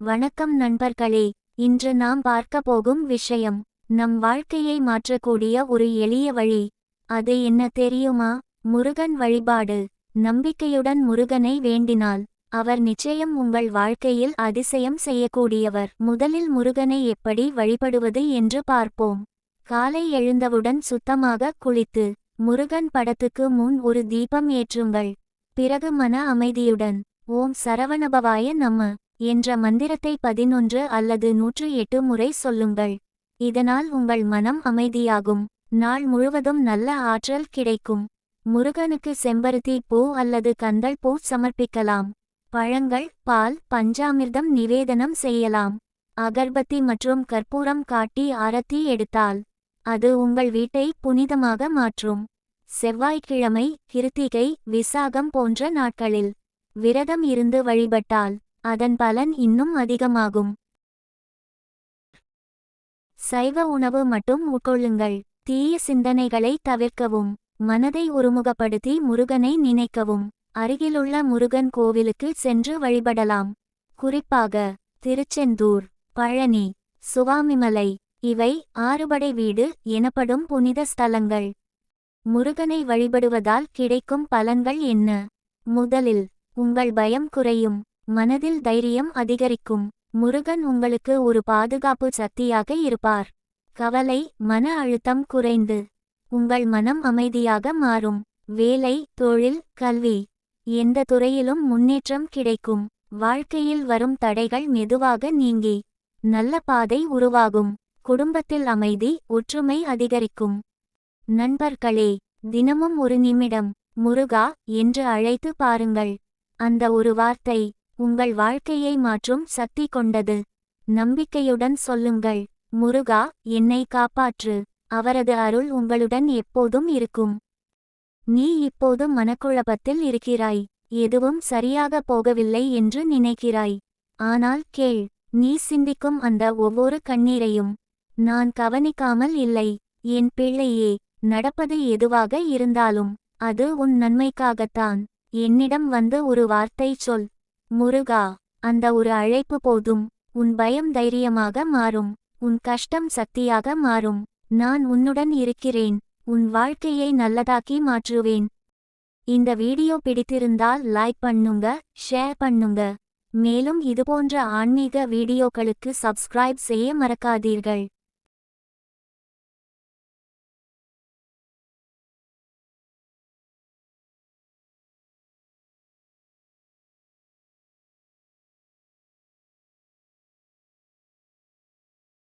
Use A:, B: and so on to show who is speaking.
A: வணக்கம் நண்பர்களே. இன்று நாம் பார்க்க போகும் விஷயம் நம் வாழ்க்கையை மாற்றக்கூடிய ஒரு எளிய வழி. அது என்ன தெரியுமா? முருகன் வழிபாடு. நம்பிக்கையுடன் முருகனை வேண்டினால் அவர் நிச்சயம் உங்கள் வாழ்க்கையில் அதிசயம் செய்யக்கூடியவர். முதலில் முருகனை எப்படி வழிபடுவது என்று பார்ப்போம். காலை எழுந்தவுடன் சுத்தமாக குளித்து முருகன் படத்துக்கு முன் ஒரு தீபம் ஏற்றுங்கள். பிறகு மன அமைதியுடன் ஓம் சரவணபவாய நம என்ற மந்திரத்தை 11 அல்லது 108 முறை சொல்லுங்கள். இதனால் உங்கள் மனம் அமைதியாகும். நாள் முழுவதும் நல்ல ஆற்றல் கிடைக்கும். முருகனுக்கு செம்பருத்தி பூ அல்லது கந்தல் பூ சமர்ப்பிக்கலாம். பழங்கள், பால், பஞ்சாமிர்தம் நிவேதனம் செய்யலாம். அகர்பத்தி மற்றும் கற்பூரம் காட்டி ஆரத்தி எடுத்தால் அது உங்கள் வீட்டை புனிதமாக மாற்றும். செவ்வாய்க்கிழமை, கிருத்திகை, விசாகம் போன்ற நாட்களில் விரதம் இருந்து வழிபட்டால் அதன் பலன் இன்னும் அதிகமாகும். சைவ உணவு மட்டும் உட்கொள்ளுங்கள். தீய சிந்தனைகளை தவிர்க்கவும். மனதை ஒருமுகப்படுத்தி முருகனை நினைக்கவும். அருகிலுள்ள முருகன் கோவிலுக்கு சென்று வழிபடலாம். குறிப்பாக திருச்செந்தூர், பழனி, சுவாமிமலை இவை ஆறுபடை வீடு எனப்படும் புனித ஸ்தலங்கள். முருகனை வழிபடுவதால் கிடைக்கும் பலன்கள் என்ன? முதலில் உங்கள் பயம் குறையும். மனதில் தைரியம் அதிகரிக்கும். முருகன் உங்களுக்கு ஒரு பாதுகாப்பு சக்தியாக இருப்பார். கவலை, மன அழுத்தம் குறைந்து உங்கள் மனம் அமைதியாக மாறும். வேலை, தொழில், கல்வி எந்த துறையிலும் முன்னேற்றம் கிடைக்கும். வாழ்க்கையில் வரும் தடைகள் மெதுவாக நீங்கி நல்ல பாதை உருவாகும். குடும்பத்தில் அமைதி, ஒற்றுமை அதிகரிக்கும். நண்பர்களே, தினமும் ஒரு நிமிடம் முருகா என்று அழைத்து பாருங்கள். அந்த ஒரு வார்த்தை உங்கள் வாழ்க்கையை மாற்றும் சக்தி கொண்டது. நம்பிக்கையுடன் சொல்லுங்கள், முருகா என்னை காப்பாற்று. அவரது அருள் உங்களுடன் எப்போதும் இருக்கும். நீ இப்போது மனக்குழப்பத்தில் இருக்கிறாய். எதுவும் சரியாக போகவில்லை என்று நினைக்கிறாய். ஆனால் கேள், நீ சிந்திக்கும் அந்த ஒவ்வொரு கண்ணீரையும் நான் கவனிக்காமல் இல்லை. என் பிள்ளையே, நடப்பது எதுவாக இருந்தாலும் அது உன் நன்மைக்காகத்தான். என்னிடம் வந்து ஒரு வார்த்தை சொல், முருகா. அந்த ஒரு அழைப்பு போதும். உன் பயம் தைரியமாக மாறும். உன் கஷ்டம் சக்தியாக மாறும். நான் உன்னுடன் இருக்கிறேன். உன் வாழ்க்கையை நல்லதாக்கி மாற்றுவேன். இந்த வீடியோ பிடித்திருந்தால் லைக் பண்ணுங்க, ஷேர் பண்ணுங்க. மேலும் இதுபோன்ற ஆன்மீக வீடியோக்களுக்கு சப்ஸ்கிரைப் செய்ய மறக்காதீர்கள்.